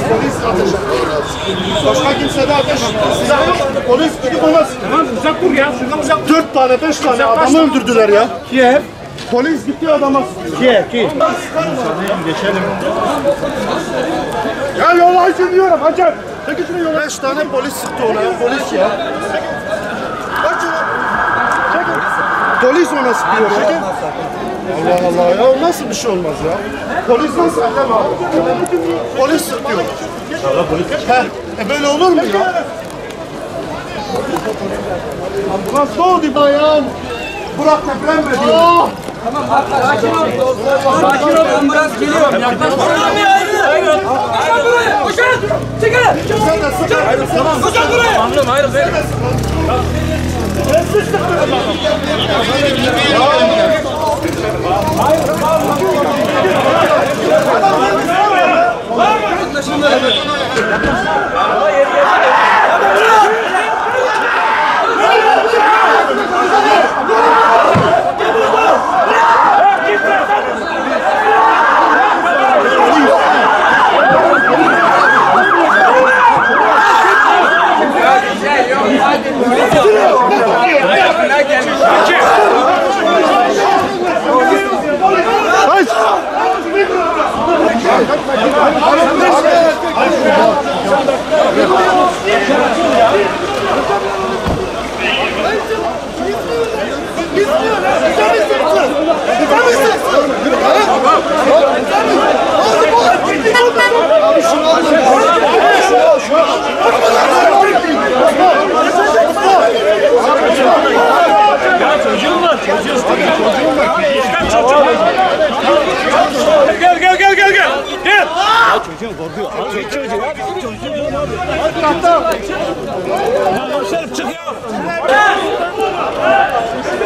Polis ateş. Başka kimse de ateş. Polis gidip ona. Tamam uzak dur ya. Şuradan uzak dur. 4 tane 5 tane adamı öldürdüler ya. Kim? Polis gitti adama. Kim? Geçelim. Ya yola için diyorum hacı. Çekil şunu yola. 5 tane polis sıktı ona ya. Polis ya. Kaç yola. Çekil. Polis ona sıkıyor. Çekil. Allah Allah ya nasıl bir şey olmaz ya. Polis nasıl ellem abi? Polis sıkıyor. He, böyle olur mu ya? Ambulans doğdu bayan. Burak deprem mi diyor? Tamam sakin ol. Sakin ol ambulans geliyor. Yaklaşma. Koşun buraya. Koşun. Çıkın. Sen de sıkın. Tamam. Koşun buraya. Amcam hayır ver.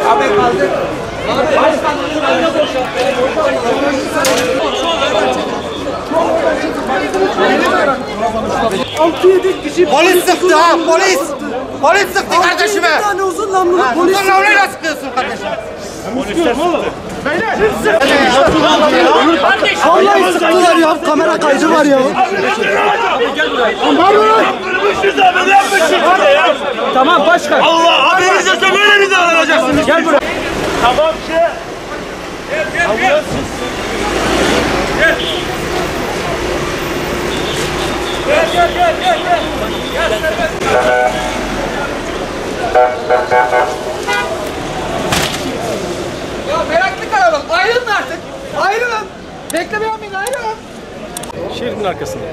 Abi kaldı. Polis sıktı ha, polis! Polis sıktı kardeşime! Bir tane uzun namlulu polis. Uzun namluyla sıkıyorsun kardeşim! Vallahi sıktılar ya. Kamera kaydı var ya. Tamam başkan. Allah haberiniz yoksa böyle mi davranacaksınız? Gel buraya. Tamam şey. Gel. Ya meraklı kalalım. Ayrılın artık. Ayrılın. Beklemeyin ayrılın. Şeridin arkasında.